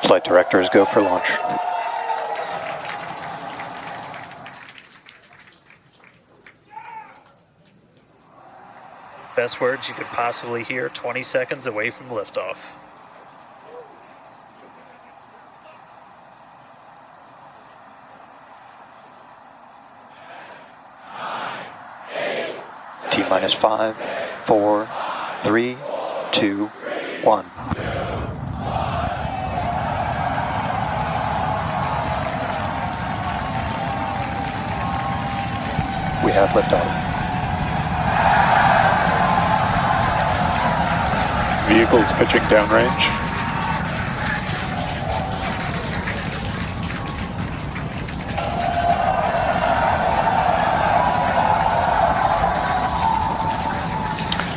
Flight directors go for launch. Best words you could possibly hear 20 seconds away from liftoff. T-minus 5, 4, 3, 2, 1. We have liftoff. Vehicles pitching downrange.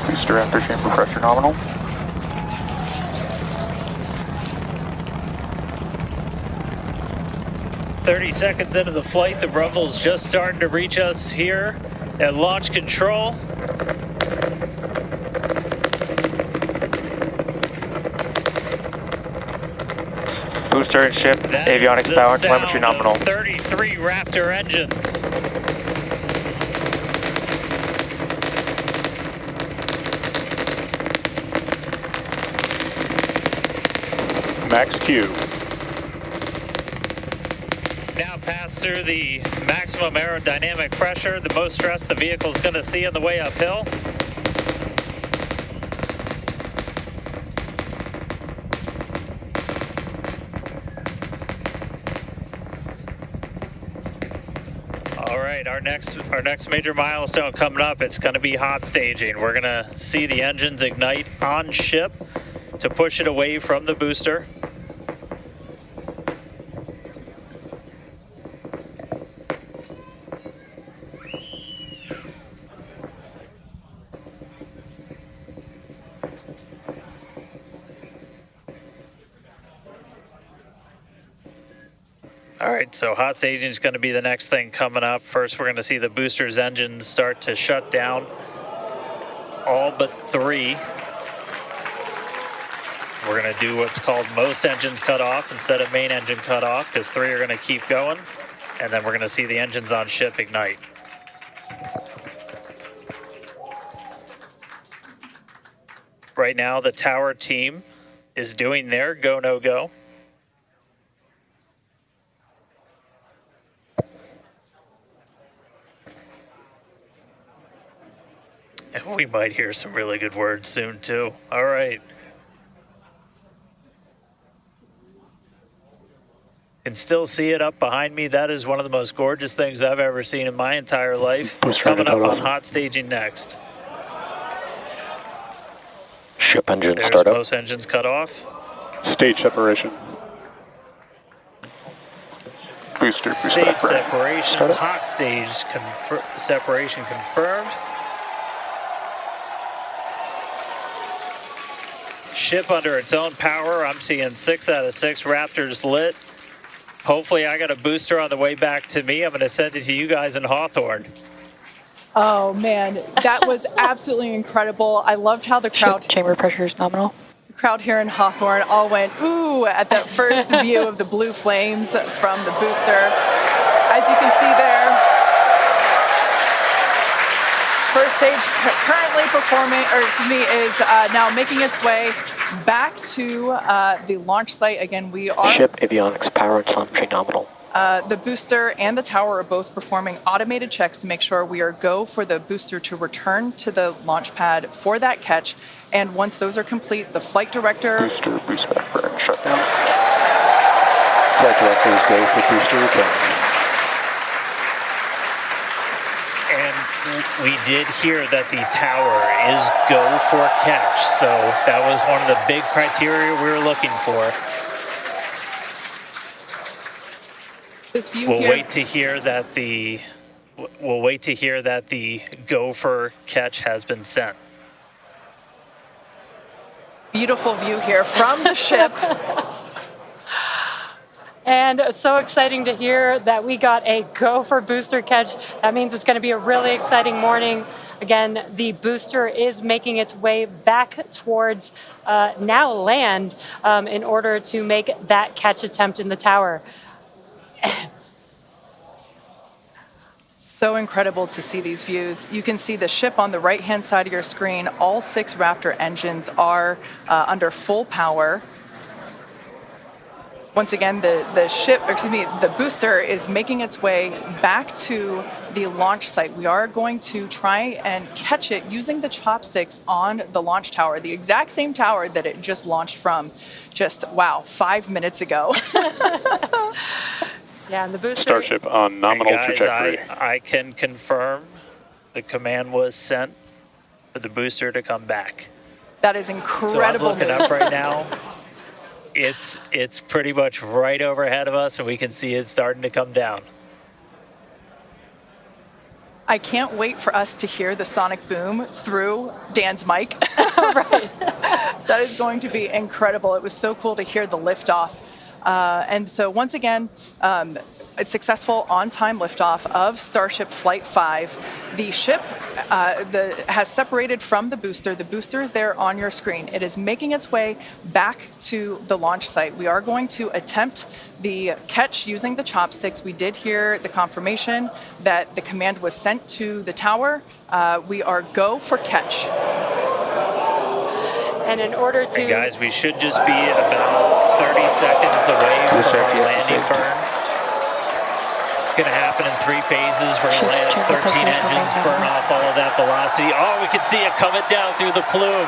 Booster after chamber pressure nominal. "30 seconds into the flight, the rumble's just starting to reach us here at launch control. Booster and ship, avionics power, telemetry nominal. 33 Raptor engines. Max Q. Now pass through the maximum aerodynamic pressure, the most stress the vehicle's going to see on the way uphill. All right, our next major milestone coming up, it's going to be hot staging. We're going to see the engines ignite on ship to push it away from the booster. All right, so hot staging is going to be the next thing coming up. First, we're going to see the booster's engines start to shut down, all but 3. We're going to do what's called most engines cut off instead of main engine cut off, because 3 are going to keep going, and then we're going to see the engines on ship ignite. Right now, the tower team is doing their go, no go. And we might hear some really good words soon, too. All right. Can still see it up behind me. That is one of the most gorgeous things I've ever seen in my entire life. Coming up on hot staging next. Ship engine There's startup. most engines cut off. Stage separation. Booster Stage separation. separation, Startup. hot stage separation confirmed. Ship under its own power. I'm seeing 6 out of 6 Raptors lit. Hopefully I got a booster on the way back to me. I'm going to send it to you guys in Hawthorne. Oh man, that was absolutely incredible. I loved how the crowd Chamber pressure is nominal. here in Hawthorne all went ooh at that first view of the blue flames from the booster. As you can see there, first stage currently performing, or excuse me, is now making its way back to the launch site. Again, we are Ship avionics power and telemetry nominal. the booster and the tower are both performing automated checks to make sure we are go for the booster to return to the launch pad for that catch. And once those are complete, the flight director... Booster, boost back burn, shut down. Flight directors go for booster return. And we did hear that the tower is go for catch. So that was one of the big criteria we were looking for. This view We'll here, wait to hear that the go for catch has been sent. beautiful view here from the ship. And so exciting to hear that we got a go for booster catch. That means it's going to be a really exciting morning. Again, the booster is making its way back towards now land in order to make that catch attempt in the tower. So incredible to see these views. You can see the ship on the right-hand side of your screen. All 6 Raptor engines are under full power. Once again, the booster is making its way back to the launch site. We are going to try and catch it using the chopsticks on the launch tower, the exact same tower that it just launched from just, 5 minutes ago. Yeah, and the booster... Starship on nominal guys, trajectory. I can confirm the command was sent for the booster to come back. That is incredible. So I'm looking news. up right now. It's pretty much right overhead of us, and we can see it starting to come down. I can't wait for us to hear the sonic boom through Dan's mic. Right. That is going to be incredible. It was so cool to hear the liftoff. And so once again, a successful on-time liftoff of Starship Flight 5. The ship has separated from the booster. The booster is there on your screen. It is making its way back to the launch site. We are going to attempt the catch using the chopsticks. We did hear the confirmation that the command was sent to the tower. We are go for catch. And in order to... And guys, we should just be about 30 seconds away from our landing burn. It's going to happen in 3 phases. We're going to land 13 engines, burn off all of that velocity. Oh, we can see it coming down through the plume.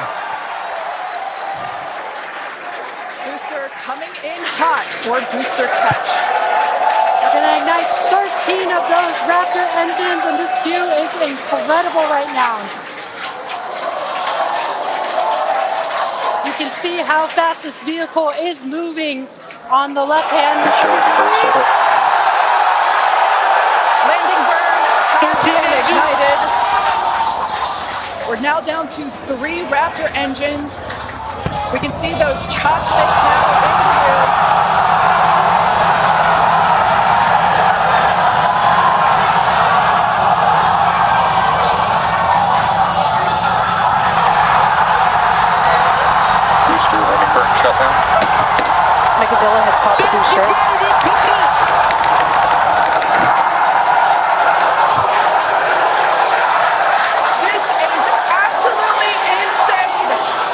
Booster coming in hot for booster catch. We're going to ignite 13 of those Raptor engines, and this view is incredible right now. You can see how fast this vehicle is moving on the left-hand screen. Landing burn has 13 been engines. ignited. We're now down to 3 Raptor engines. We can see those chopsticks now in view. Micadilla has caught the booster. This is absolutely insane.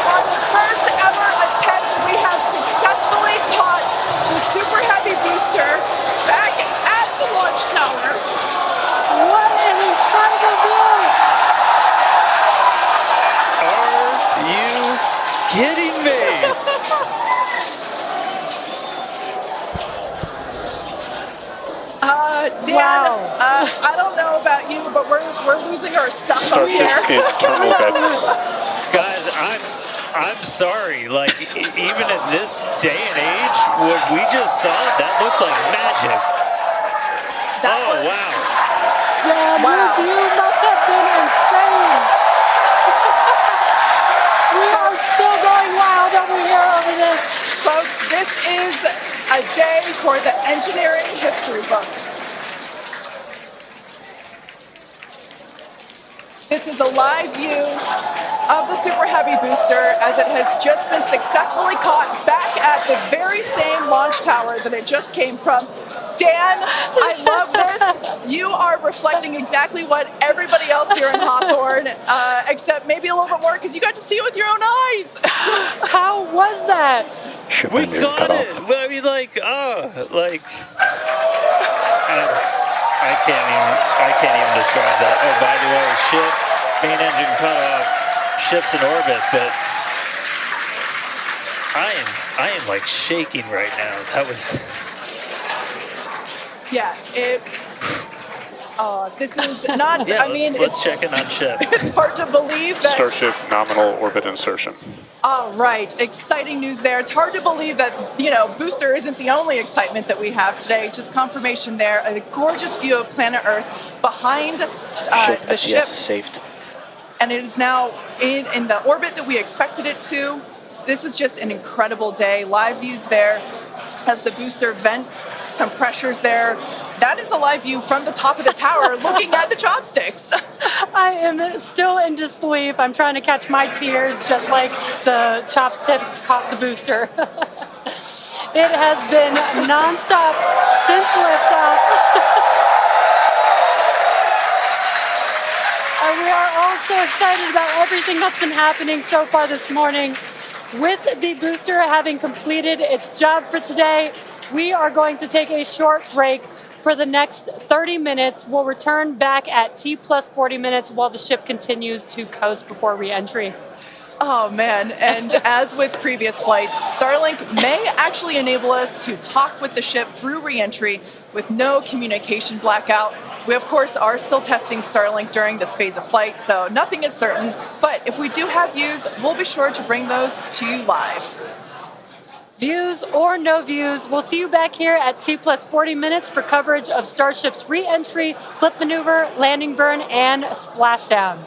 On the first ever attempt, we have successfully caught the Super Heavy booster back at the launch tower. What an incredible view! Are you kidding me? Dan, Wow. I don't know about you, but we're losing our stuff up here. Guys, I'm sorry. Like, even at this day and age, what we just saw, that looked like magic. Wow. Dan, your view must have been insane. We are still going wild over here over this. Folks, this is a day for the engineering history books. This is a live view of the Super Heavy booster as it has just been successfully caught back at the very same launch tower that it just came from. Dan, I love this. You are reflecting exactly what everybody else here in Hawthorne, except maybe a little bit more because you got to see it with your own eyes. How was that? We got it. I mean, I can't even describe that. Oh, by the way, main engine cut off, ship's in orbit, but I am like shaking right now. That was... Yeah, this is not, Yeah, I mean, let's check in on ship. it's hard to believe that. Starship nominal orbit insertion. All right, exciting news there. It's hard to believe that, booster isn't the only excitement that we have today. Just confirmation there. A gorgeous view of planet Earth behind the ship. Saved. And it is now in the orbit that we expected it to. This is just an incredible day. Live views there as the booster vents some pressures there. That is a live view from the top of the tower looking at the chopsticks. I am still in disbelief. I'm trying to catch my tears just like the chopsticks caught the booster. It has been nonstop since liftoff. And we are all so excited about everything that's been happening so far this morning. With the booster having completed its job for today, we are going to take a short break for the next 30 minutes. We'll return back at T plus 40 minutes while the ship continues to coast before re-entry. Oh man, and as with previous flights, Starlink may actually enable us to talk with the ship through re-entry with no communication blackout. We of course are still testing Starlink during this phase of flight, so nothing is certain, but if we do have views, we'll be sure to bring those to you live. Views or no views, we'll see you back here at T plus 40 minutes for coverage of Starship's re-entry, flip maneuver, landing burn, and splashdown.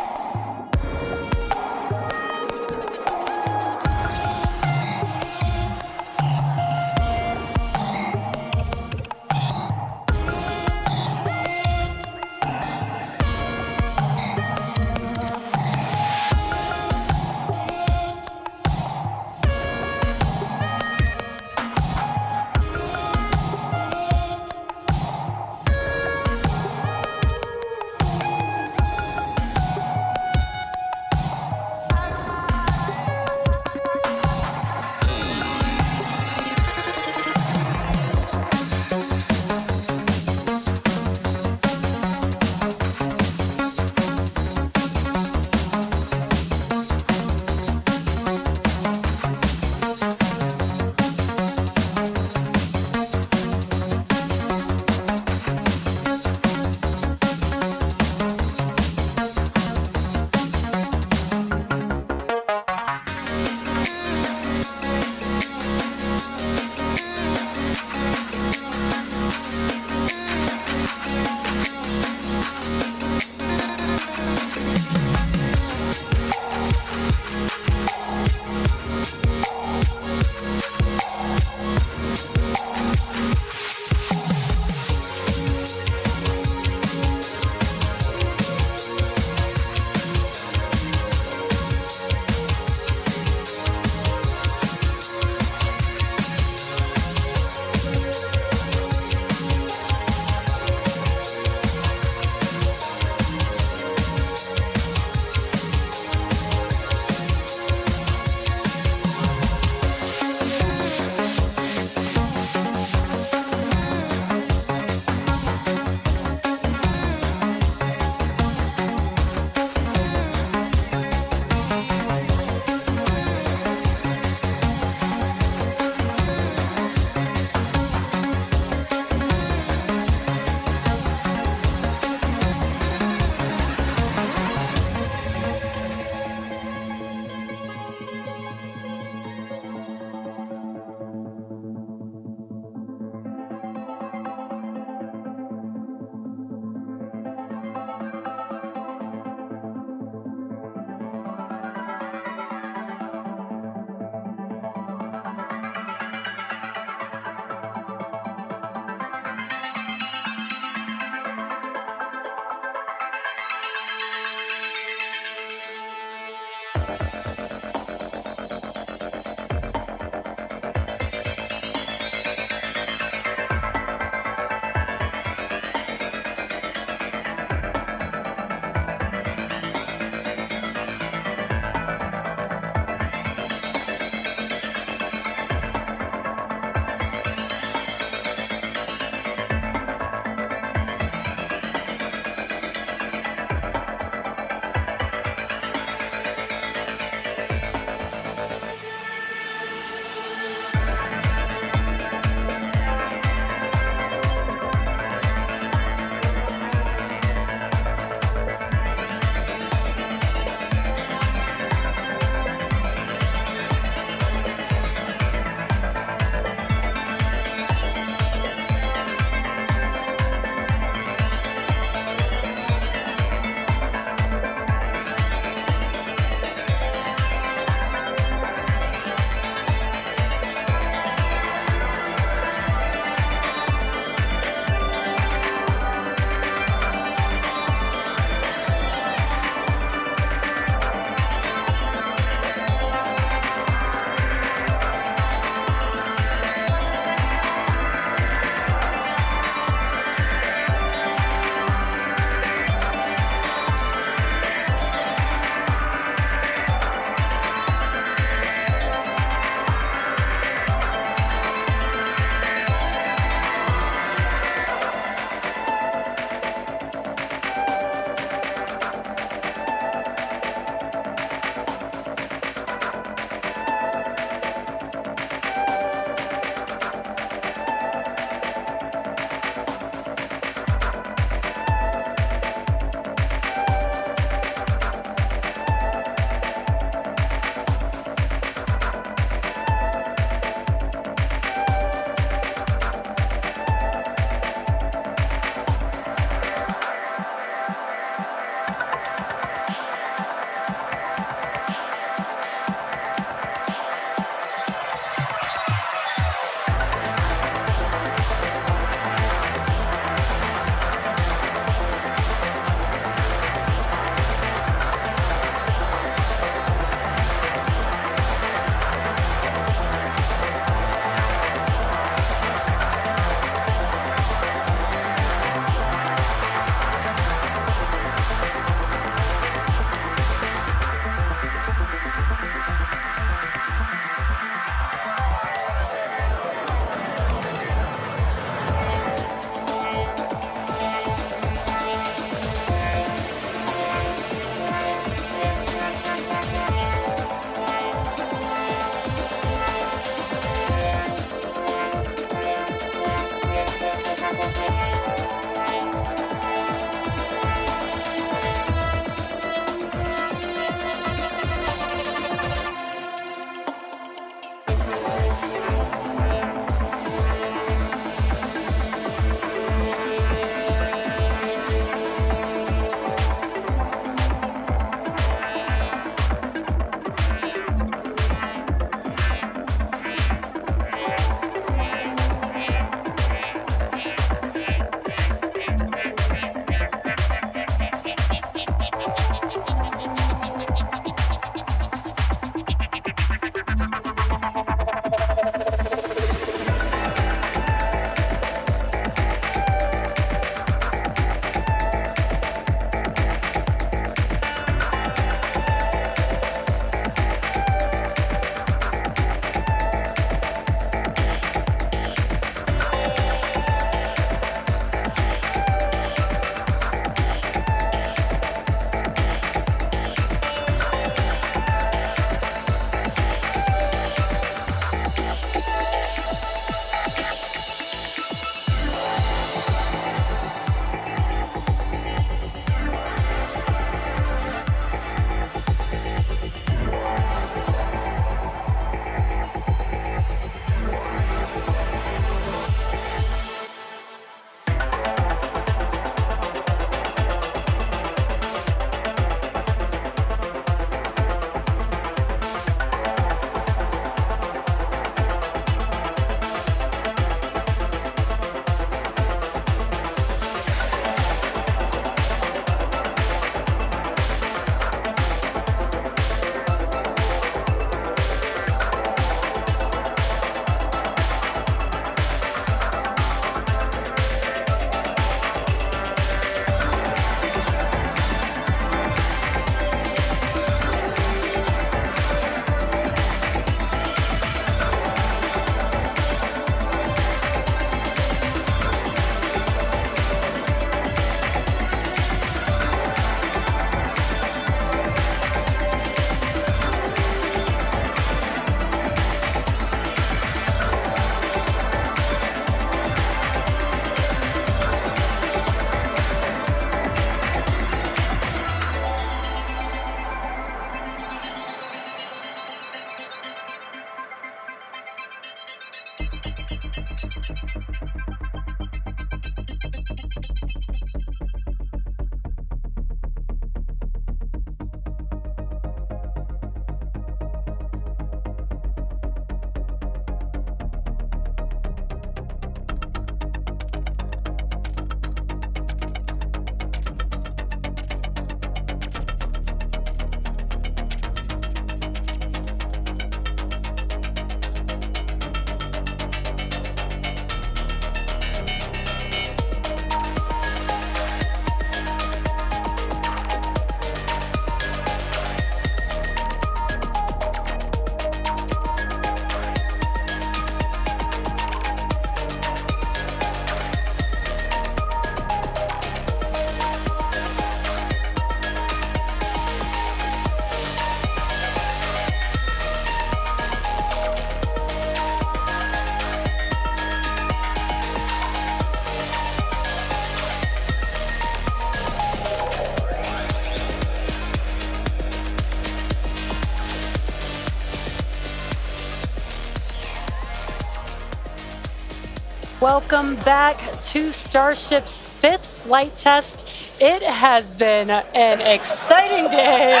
Welcome back to Starship's 5th flight test. It has been an exciting day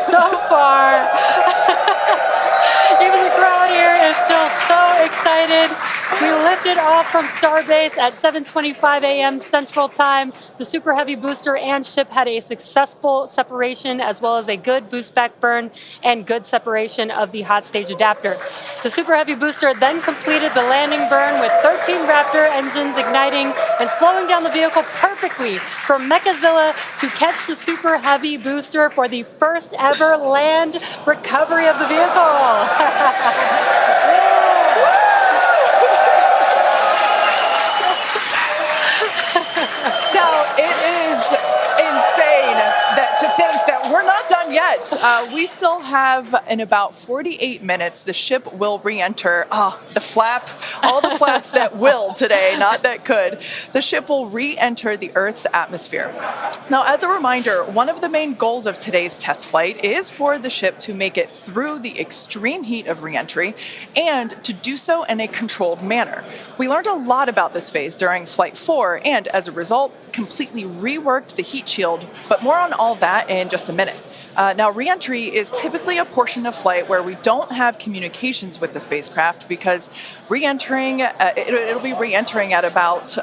so far. Even the crowd here is still so excited. We lifted off from Starbase at 7:25 a.m. Central Time. The Super Heavy booster and ship had a successful separation, as well as a good boost back burn and good separation of the hot stage adapter. The Super Heavy booster then completed the landing burn with 13 Raptor engines igniting and slowing down the vehicle perfectly for Mechazilla to catch the Super Heavy booster for the first ever land recovery of the vehicle. Now, it is insane to think that we're not done yet. We still have, in about 48 minutes, the ship will re-enter. The flap, all the flaps that will today, not that could. The ship will re-enter the Earth's atmosphere. Now, as a reminder, one of the main goals of today's test flight is for the ship to make it through the extreme heat of re-entry and to do so in a controlled manner. We learned a lot about this phase during Flight 4 and, as a result, completely reworked the heat shield, but more on all that in just a minute. Now, re-entry is typically a portion of flight where we don't have communications with the spacecraft because re-entering, it'll be re-entering at about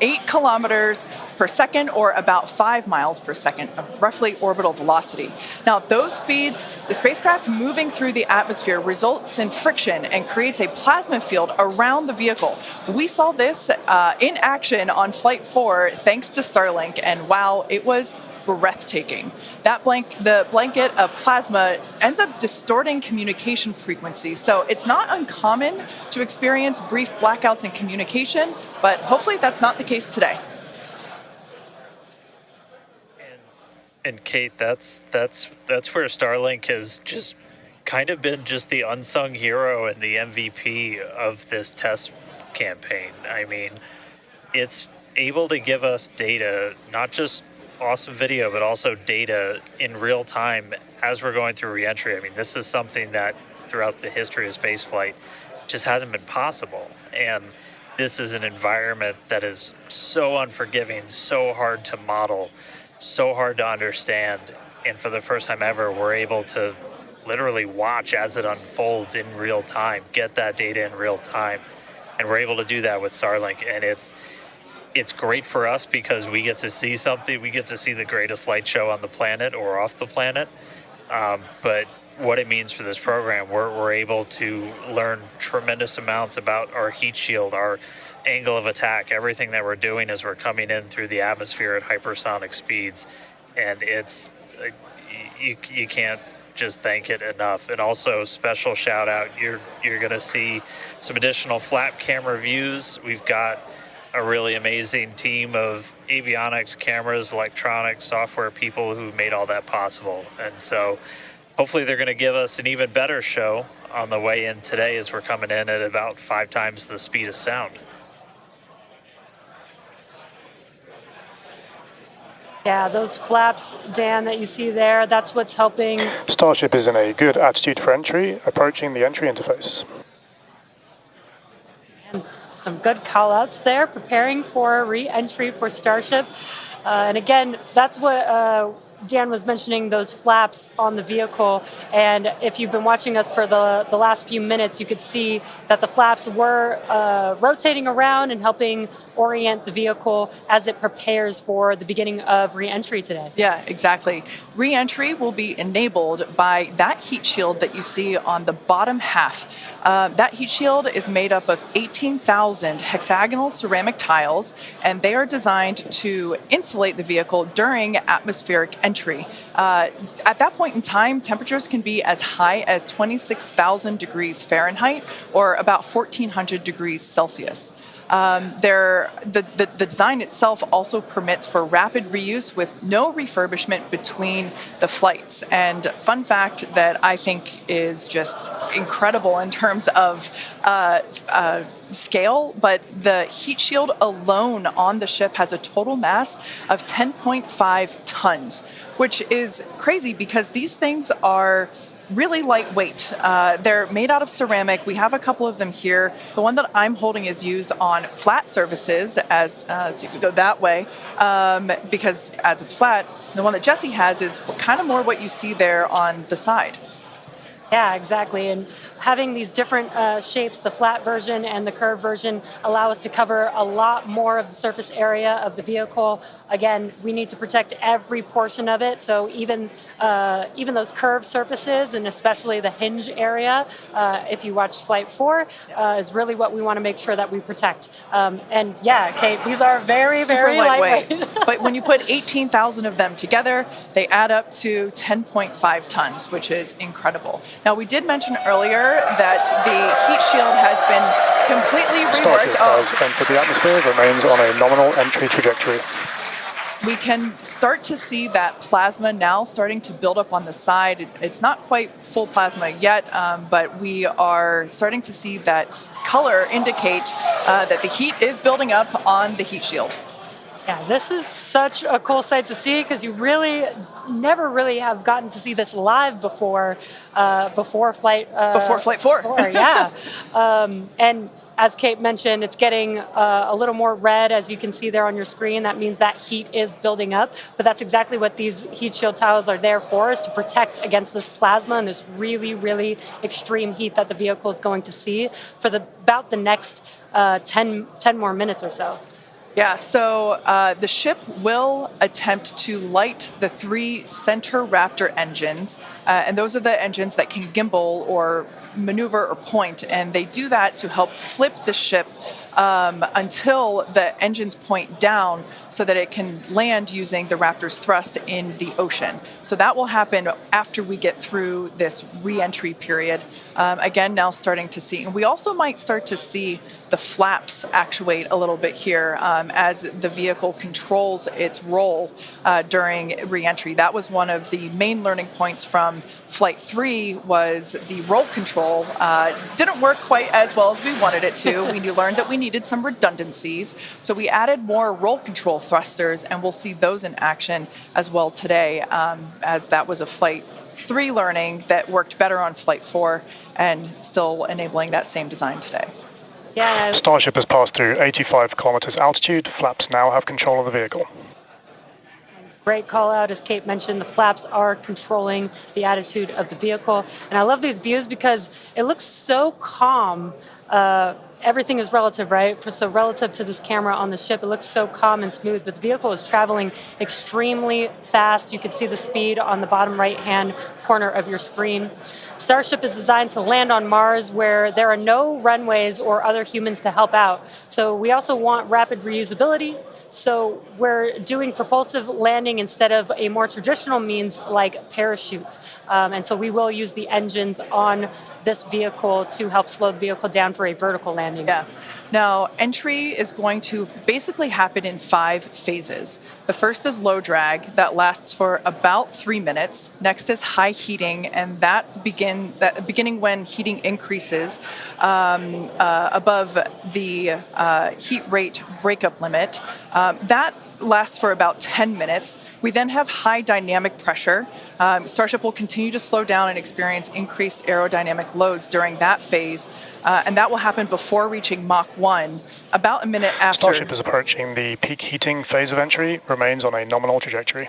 8 kilometers per second, or about 5 miles per second of roughly orbital velocity. Now, those speeds, the spacecraft moving through the atmosphere results in friction and creates a plasma field around the vehicle. We saw this in action on Flight 4 thanks to Starlink, and wow, it was breathtaking. The blanket of plasma ends up distorting communication frequencies, so it's not uncommon to experience brief blackouts in communication, but hopefully that's not the case today. And Kate, that's where Starlink has just kind of been just the unsung hero and the MVP of this test campaign. I mean, it's able to give us data, not just awesome video, but also data in real time as we're going through reentry. I mean, this is something that throughout the history of spaceflight just hasn't been possible. And this is an environment that is so unforgiving, so hard to model, so hard to understand. And for the first time ever, we're able to literally watch as it unfolds in real time, get that data in real time. And we're able to do that with Starlink. And it's great for us because we get to see something. We get to see the greatest light show on the planet or off the planet. But what it means for this program, we're able to learn tremendous amounts about our heat shield, our angle of attack, everything that we're doing as we're coming in through the atmosphere at hypersonic speeds. And it's, you can't just thank it enough. And also special shout out, you're going to see some additional flap camera views. We've got a really amazing team of avionics, cameras, electronics, software people who made all that possible. And so hopefully they're going to give us an even better show on the way in today as we're coming in at about 5 times the speed of sound. Yeah, those flaps, Dan, that you see there, that's what's helping. Starship is in a good attitude for entry, approaching the entry interface. Some good call-outs there, preparing for re-entry for Starship. And again, that's what Jan was mentioning, those flaps on the vehicle. And if you've been watching us for the last few minutes, you could see that the flaps were rotating around and helping orient the vehicle as it prepares for the beginning of re-entry today. Yeah, exactly. Re-entry will be enabled by that heat shield that you see on the bottom half. That heat shield is made up of 18,000 hexagonal ceramic tiles, and they are designed to insulate the vehicle during atmospheric entry. At that point in time, temperatures can be as high as 26,000 degrees Fahrenheit or about 1,400 degrees Celsius. The design itself also permits for rapid reuse with no refurbishment between the flights. And fun fact that I think is just incredible in terms of scale, but the heat shield alone on the ship has a total mass of 10.5 tons, which is crazy because these things are really lightweight. They're made out of ceramic. We have a couple of them here. The one that I'm holding is used on flat surfaces as, let's see if we go that way, because as it's flat. The one that Jesse has is kind of more what you see there on the side. Yeah, exactly. And having these different shapes, the flat version and the curved version, allow us to cover a lot more of the surface area of the vehicle. Again, we need to protect every portion of it. So even those curved surfaces, and especially the hinge area, if you watch Flight 4, is really what we want to make sure that we protect. And yeah, Kate, these are very, super very lightweight. But when you put 18,000 of them together, they add up to 10.5 tons, which is incredible. Now, we did mention earlier that the heat shield has been completely reworked. Starship has entered the atmosphere, remains on a nominal entry trajectory. We can start to see that plasma now starting to build up on the side. It's not quite full plasma yet, but we are starting to see that color indicate that the heat is building up on the heat shield. Yeah, this is such a cool sight to see because you really never really have gotten to see this live before Flight 4. Yeah. And as Kate mentioned, it's getting a little more red, as you can see there on your screen. That means that heat is building up. But that's exactly what these heat shield tiles are there for, is to protect against this plasma and this really, really extreme heat that the vehicle is going to see for about the next 10 more minutes or so. Yeah, so the ship will attempt to light the 3 center Raptor engines, and those are the engines that can gimbal or maneuver or point, and they do that to help flip the ship until the engines point down so that it can land using the Raptor's thrust in the ocean. So that will happen after we get through this re-entry period. Again, now starting to see, and we also might start to see the flaps actuate a little bit here as the vehicle controls its roll during re-entry. That was one of the main learning points from Flight 3 was the roll control didn't work quite as well as we wanted it to. We learned that we needed some redundancies, so we added more roll control thrusters, and we'll see those in action as well today, as that was a Flight 3 learning that worked better on Flight 4 and still enabling that same design today. Yeah. Starship has passed through 85 kilometers altitude. Flaps now have control of the vehicle. Great call out. As Kate mentioned, the flaps are controlling the attitude of the vehicle. And I love these views because it looks so calm. Everything is relative, right? So relative to this camera on the ship, it looks so calm and smooth, but the vehicle is traveling extremely fast. You can see the speed on the bottom right-hand corner of your screen. Starship is designed to land on Mars where there are no runways or other humans to help out. So we also want rapid reusability. So we're doing propulsive landing instead of a more traditional means like parachutes. And so we will use the engines on this vehicle to help slow the vehicle down for a vertical landing. Yeah. Now, entry is going to basically happen in 5 phases. The first is low drag. That lasts for about 3 minutes. Next is high heating, and that beginning when heating increases above the heat rate breakup limit. That lasts for about 10 minutes. We then have high dynamic pressure. Starship will continue to slow down and experience increased aerodynamic loads during that phase, and that will happen before reaching Mach 1, about a minute after. Starship is approaching the peak heating phase of entry, remains on a nominal trajectory.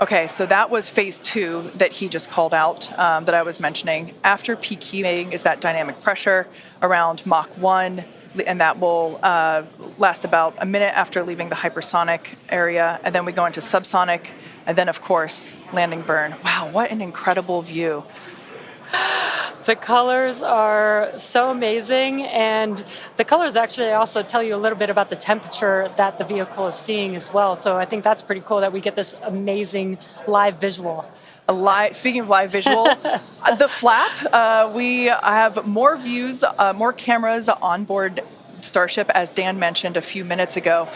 Okay, so that was phase 2 that he just called out, that I was mentioning. After peak heating is that dynamic pressure around Mach 1, and that will last about a minute after leaving the hypersonic area, and then we go into subsonic, and then, of course, landing burn. Wow, what an incredible view. The colors are so amazing, and the colors actually also tell you a little bit about the temperature that the vehicle is seeing as well. So I think that's pretty cool that we get this amazing live visual. Speaking of live visual, the flap, we have more views, more cameras on board Starship, as Dan mentioned a few minutes ago.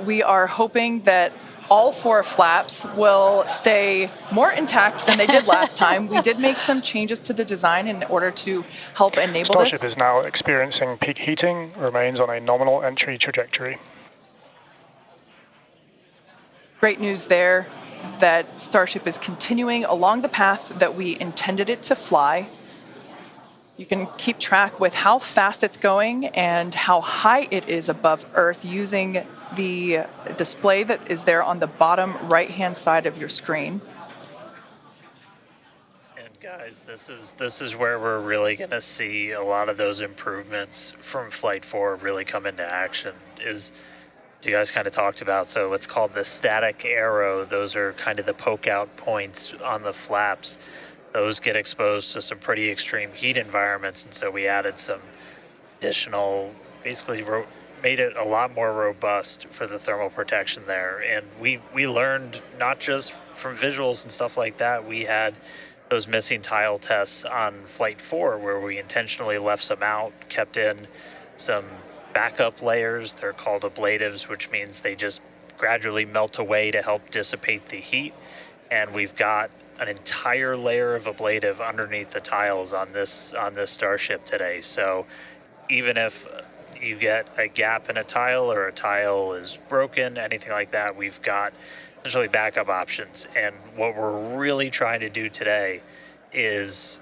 We are hoping that all 4 flaps will stay more intact than they did last time. We did make some changes to the design in order to help enable this. Starship is now experiencing peak heating, remains on a nominal entry trajectory. Great news there that Starship is continuing along the path that we intended it to fly. You can keep track with how fast it's going and how high it is above Earth using the display that is there on the bottom right-hand side of your screen. And guys, this is where we're really going to see a lot of those improvements from Flight 4 really come into action. As you guys kind of talked about, so what's called the static arrow, those are kind of the poke out points on the flaps. Those get exposed to some pretty extreme heat environments, and so we added some additional, basically made it a lot more robust for the thermal protection there. And we learned not just from visuals and stuff like that, we had those missing tile tests on Flight 4 where we intentionally left some out, kept in some backup layers. They're called ablatives, which means they just gradually melt away to help dissipate the heat. And we've got an entire layer of ablative underneath the tiles on this Starship today. So even if you get a gap in a tile or a tile is broken, anything like that, we've got essentially backup options. And what we're really trying to do today is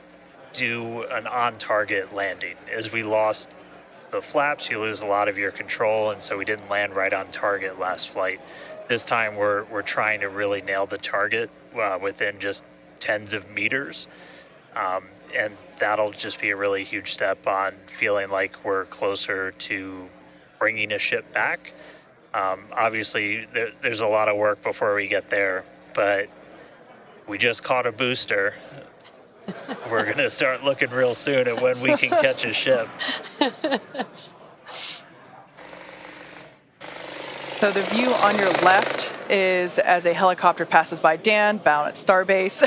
do an on-target landing. As we lost the flaps, you lose a lot of your control, and so we didn't land right on target last flight. This time we're trying to really nail the target within just tens of meters, and that'll just be a really huge step on feeling like we're closer to bringing a ship back. Obviously, there's a lot of work before we get there, but we just caught a booster. We're going to start looking real soon at when we can catch a ship. So the view on your left is as a helicopter passes by Dan, bound at Starbase.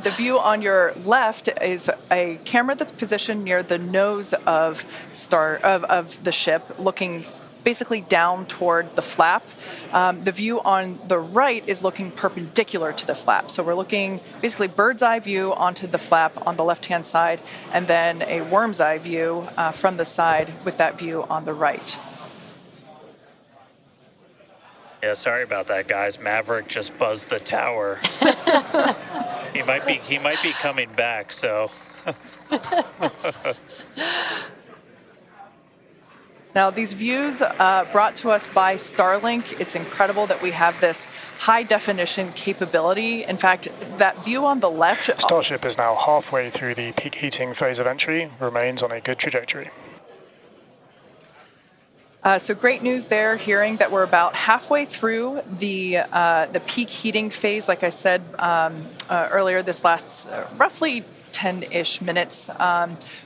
The view on your left is a camera that's positioned near the nose of the ship, looking basically down toward the flap. The view on the right is looking perpendicular to the flap. So we're looking basically bird's eye view onto the flap on the left-hand side, and then a worm's eye view from the side with that view on the right. Yeah, sorry about that, guys. Maverick just buzzed the tower. He might be coming back, so. Now, these views brought to us by Starlink. It's incredible that we have this high-definition capability. In fact, that view on the left... Starship is now halfway through the peak heating phase of entry, remains on a good trajectory. So great news there, hearing that we're about halfway through the peak heating phase. Like I said earlier, this lasts roughly 10-ish minutes.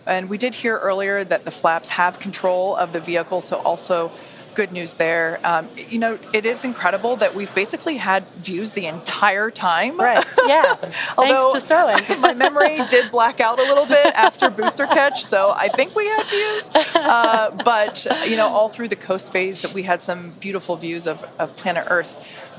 And we did hear earlier that the flaps have control of the vehicle, so also good news there. It is incredible that we've basically had views the entire time. Right, yeah. Although Thanks to Starlink. My memory did black out a little bit after booster catch, so I think we had views. But all through the coast phase, we had some beautiful views of planet Earth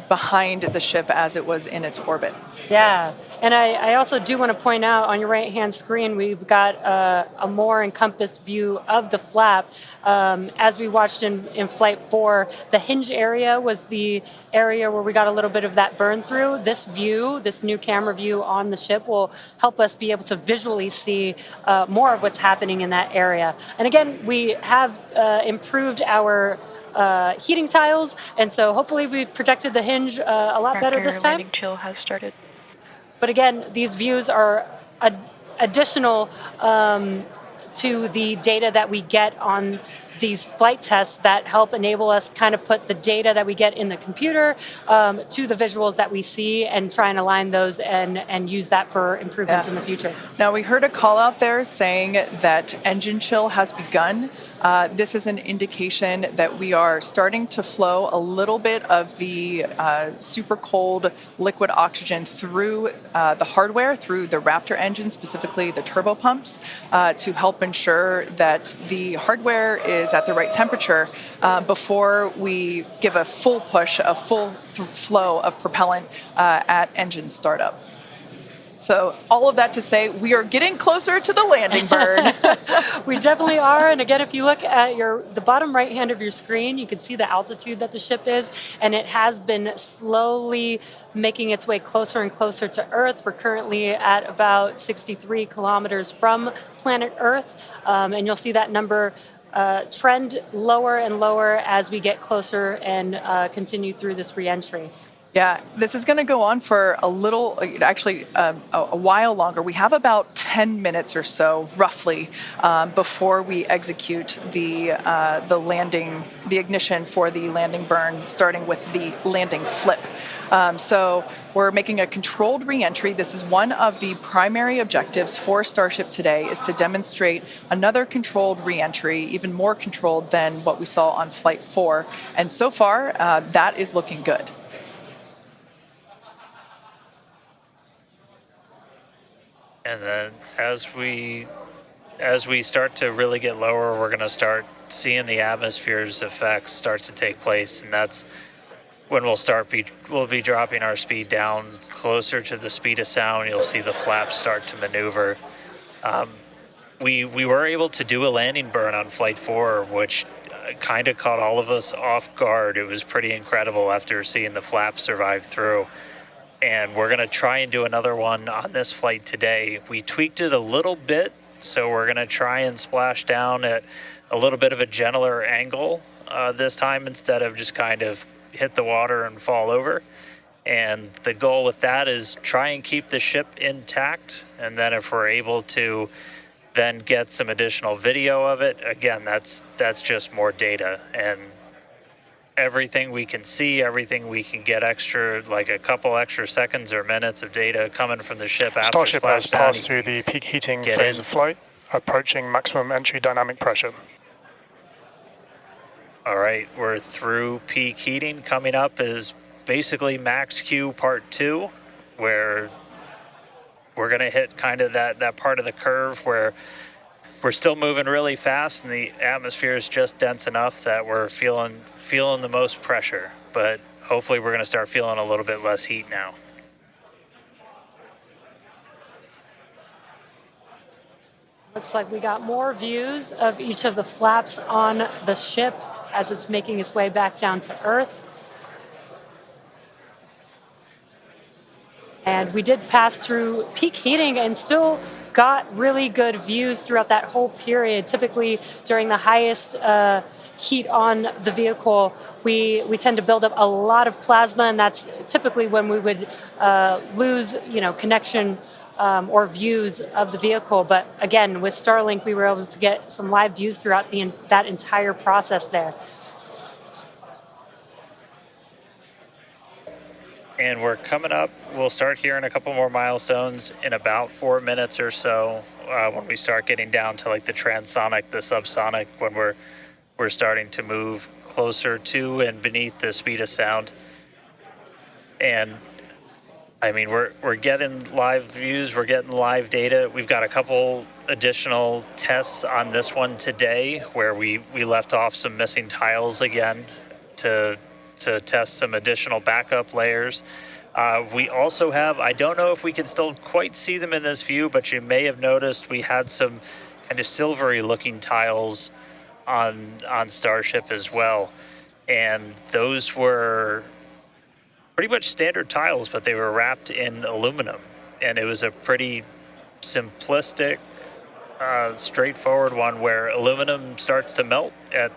behind the ship as it was in its orbit. Yeah, and I also do want to point out on your right-hand screen, we've got a more encompassed view of the flap. As we watched in Flight Flight 4, the hinge area was the area where we got a little bit of that burn through. This view, this new camera view on the ship will help us be able to visually see more of what's happening in that area. And again, we have improved our heating tiles, and so hopefully we've protected the hinge a lot better this time. Landing chill has started. But again, these views are additional to the data that we get on these flight tests that help enable us kind of put the data that we get in the computer to the visuals that we see and try and align those and use that for improvements in the future. Now, we heard a call out there saying that engine chill has begun. This is an indication that we are starting to flow a little bit of the super cold liquid oxygen through the hardware, through the Raptor engine, specifically the turbo pumps, to help ensure that the hardware is at the right temperature before we give a full push, a full flow of propellant at engine startup. So all of that to say, we are getting closer to the landing burn. We definitely are. And again, if you look at the bottom right hand of your screen, you can see the altitude that the ship is, and it has been slowly making its way closer and closer to Earth. We're currently at about 63 kilometers from planet Earth, and you'll see that number trend lower and lower as we get closer and continue through this re-entry. Yeah, this is going to go on for a little, actually a while longer. We have about 10 minutes or so, roughly, before we execute the landing, the ignition for the landing burn, starting with the landing flip. So we're making a controlled re-entry. This is one of the primary objectives for Starship today, is to demonstrate another controlled re-entry, even more controlled than what we saw on Flight 4. And so far, that is looking good. And then as we start to really get lower, we're going to start seeing the atmosphere's effects start to take place, and that's when we'll be dropping our speed down closer to the speed of sound. You'll see the flaps start to maneuver. We were able to do a landing burn on Flight 4, which kind of caught all of us off guard. It was pretty incredible after seeing the flaps survive through. And we're going to try and do another one on this flight today. We tweaked it a little bit, so we're going to try and splash down at a little bit of a gentler angle this time, instead of just kind of hit the water and fall over. And the goal with that is try and keep the ship intact, and then if we're able to then get some additional video of it, again, that's just more data. And everything we can see, everything we can get extra, like a couple extra seconds or minutes of data coming from the ship after Starship has splashdown. passed through the peak heating phase of flight, approaching maximum entry dynamic pressure. All right, we're through peak heating. Coming up is basically max Q part 2, where we're going to hit kind of that part of the curve where we're still moving really fast and the atmosphere is just dense enough that we're feeling the most pressure, but hopefully we're going to start feeling a little bit less heat now. Looks like we got more views of each of the flaps on the ship as it's making its way back down to Earth. And we did pass through peak heating and still got really good views throughout that whole period. Typically during the highest heat on the vehicle, we tend to build up a lot of plasma, and that's typically when we would lose connection or views of the vehicle. But again, with Starlink, we were able to get some live views throughout that entire process there. And we're coming up, we'll start hearing a couple more milestones in about 4 minutes or so, when we start getting down to like the transonic, the subsonic, when we're starting to move closer to and beneath the speed of sound. And I mean, we're getting live views, we're getting live data. We've got a couple additional tests on this one today where we left off some missing tiles again to test some additional backup layers. We also have, I don't know if we can still quite see them in this view, but you may have noticed we had some kind of silvery looking tiles on Starship as well. and those were pretty much standard tiles, but they were wrapped in aluminum, and it was a pretty simplistic, straightforward one where aluminum starts to melt at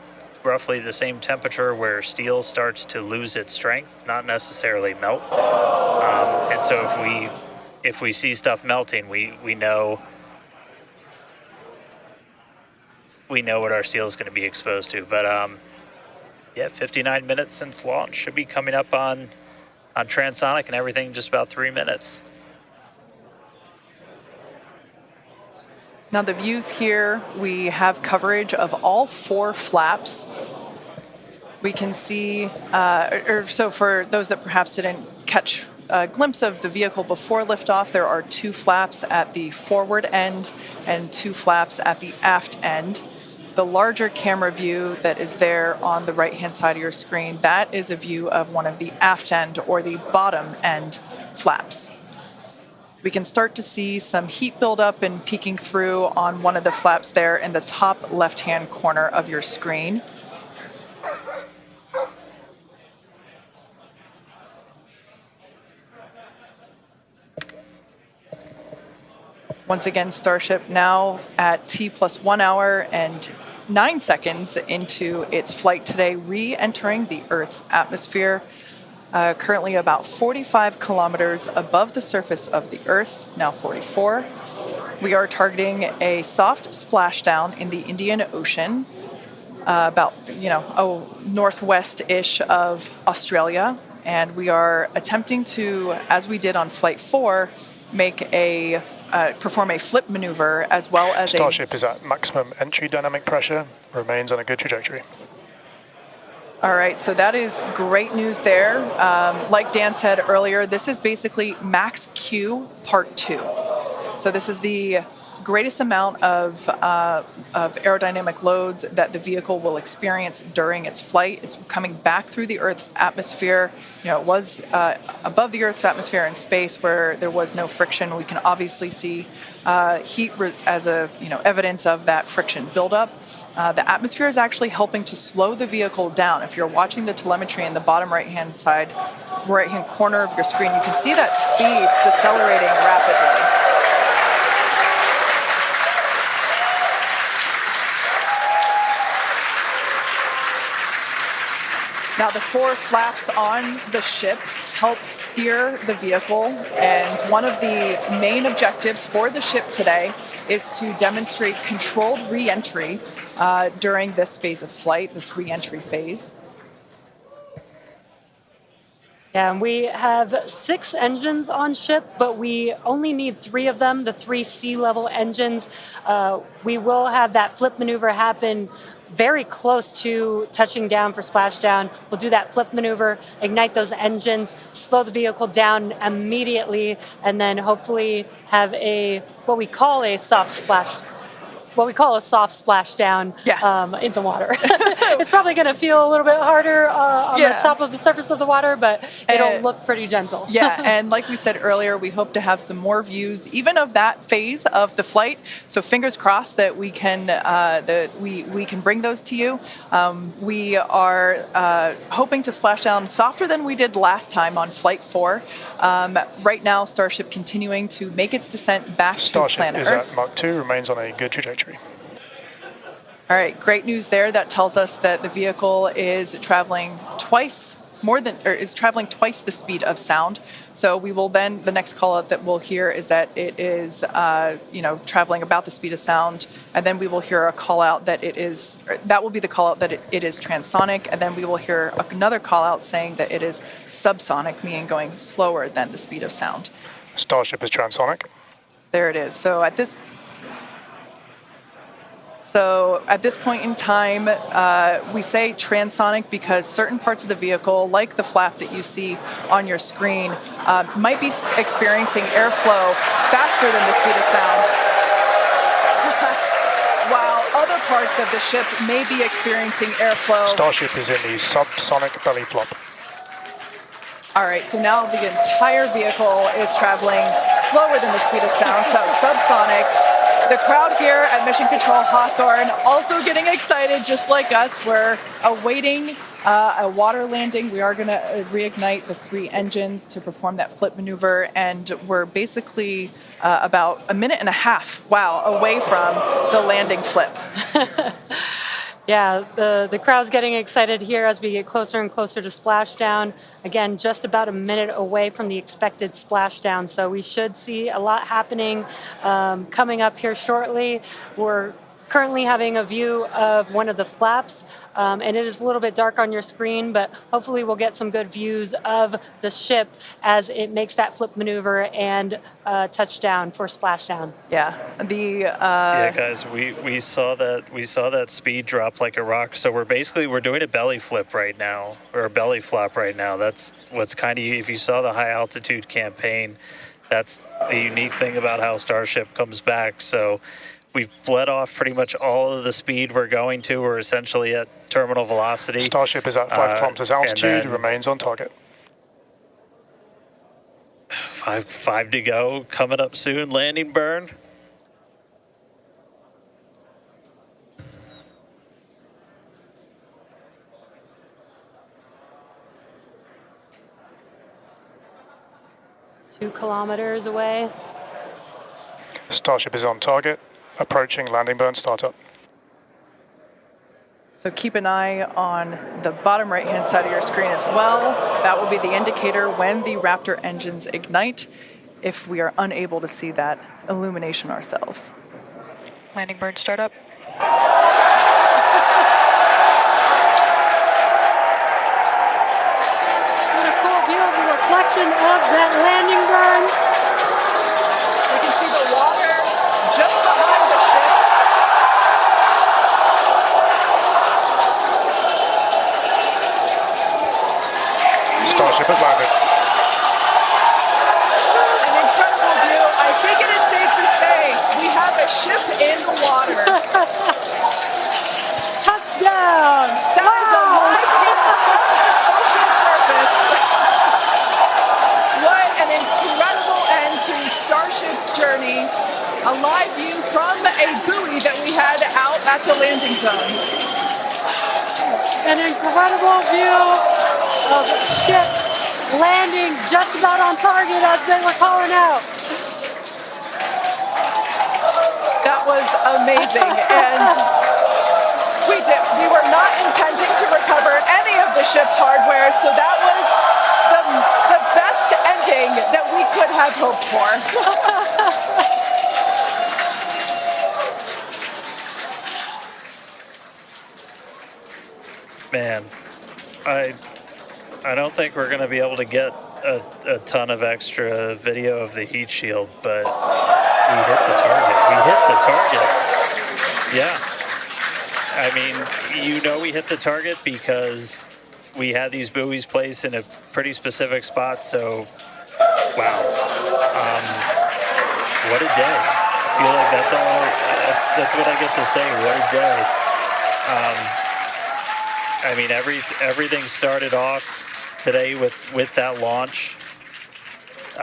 roughly the same temperature where steel starts to lose its strength, not necessarily melt. And so if we see stuff melting, we know what our steel is going to be exposed to. But yeah, 59 minutes since launch, should be coming up on transonic and everything just about 3 minutes. Now the views here, we have coverage of all 4 flaps. We can see, so for those that perhaps didn't catch a glimpse of the vehicle before liftoff, there are 2 flaps at the forward end and 2 flaps at the aft end. The larger camera view that is there on the right-hand side of your screen, that is a view of one of the aft end or the bottom end flaps. We can start to see some heat buildup and peeking through on one of the flaps there in the top left-hand corner of your screen. Once again, Starship now at T+1 hour and 9 seconds into its flight today, re-entering the Earth's atmosphere. Currently about 45 kilometers above the surface of the Earth, now 44. We are targeting a soft splashdown in the Indian Ocean, about, northwest-ish of Australia. And we are attempting to, as we did on Flight 4, perform a flip maneuver as well as Starship is at maximum entry dynamic pressure, remains on a good trajectory. All right, so that is great news there. Like Dan said earlier, this is basically max Q part 2. So this is the greatest amount of aerodynamic loads that the vehicle will experience during its flight. It's coming back through the Earth's atmosphere. It was above the Earth's atmosphere in space where there was no friction. We can obviously see heat as evidence of that friction buildup. The atmosphere is actually helping to slow the vehicle down. If you're watching the telemetry in the bottom right-hand corner of your screen, you can see that speed decelerating rapidly. Now, the 4 flaps on the ship help steer the vehicle, and one of the main objectives for the ship today is to demonstrate controlled re-entry during this phase of flight, this re-entry phase. Yeah, and we have 6 engines on ship, but we only need 3 of them, the 3 sea-level engines. We will have that flip maneuver happen very close to touching down for splashdown. We'll do that flip maneuver, ignite those engines, slow the vehicle down immediately, and then hopefully have what we call a soft splashdown in the water. It's probably going to feel a little bit harder on the top of the surface of the water, but it'll look pretty gentle. Yeah, and like we said earlier, we hope to have some more views, even of that phase of the flight. So fingers crossed that we can we can bring those to you. We are hoping to splash down softer than we did last time on Flight 4. Right now, Starship continuing to make its descent back to planet Earth. Starship is at Mach 2, remains on a good trajectory. All right, great news there. That tells us that the vehicle is traveling twice the speed of sound. So we will then, the next call out that we'll hear is that it is, traveling about the speed of sound. And then we will hear a call out that that will be the call out that it is transonic. And then we will hear another call out saying that it is subsonic, meaning going slower than the speed of sound. Starship is transonic. There it is. So at this point in time, we say transonic because certain parts of the vehicle, like the flap that you see on your screen, might be experiencing airflow faster than the speed of sound, while other parts of the ship may be experiencing airflow. Starship is in the subsonic belly flop. All right, so now the entire vehicle is traveling slower than the speed of sound, so subsonic. The crowd here at Mission Control Hawthorne also getting excited, just like us. We're awaiting a water landing. We are going to reignite the 3 engines to perform that flip maneuver, and we're basically about a minute and a half, away from the landing flip. Yeah, the crowd's getting excited here as we get closer and closer to splashdown. Again, just about a minute away from the expected splashdown, so we should see a lot happening coming up here shortly. We're currently having a view of one of the flaps, and it is a little bit dark on your screen, but hopefully we'll get some good views of the ship as it makes that flip maneuver and touchdown for splashdown. Yeah, yeah, guys, we saw that speed drop like a rock. So we're doing a belly flip right now, or a belly flop right now. That's what's kind of, if you saw the high altitude campaign, that's the unique thing about how Starship comes back. So we've bled off pretty much all of the speed we're going to. We're essentially at terminal velocity. Starship is at 5 kilometers altitude, remains on target. 5 to go, coming up soon, landing burn. Two kilometers away. Starship is on target, approaching landing burn startup. So keep an eye on the bottom right-hand side of your screen as well. That will be the indicator when the Raptor engines ignite, if we are unable to see that illumination ourselves. Landing burn startup. What a cool view of the reflection of that landing burn. You can see the water just behind the ship. Starship has landed. An incredible view. I think it is safe to say we have a ship in the water. Touchdown! That is a live view from the ocean surface. What an incredible end to Starship's journey. A live view from a buoy that we had out at the landing zone. An incredible view of ship landing just about on target as they were calling out. That was amazing. And we were not intending to recover any of the ship's hardware, so that was the best ending that we could have hoped for. Man, I don't think we're going to be able to get a ton of extra video of the heat shield, but we hit the target. We hit the target. Yeah. I mean, we hit the target because we had these buoys placed in a pretty specific spot, so wow. What a day. I feel like that's what I get to say. What a day. I mean, everything started off today with that launch.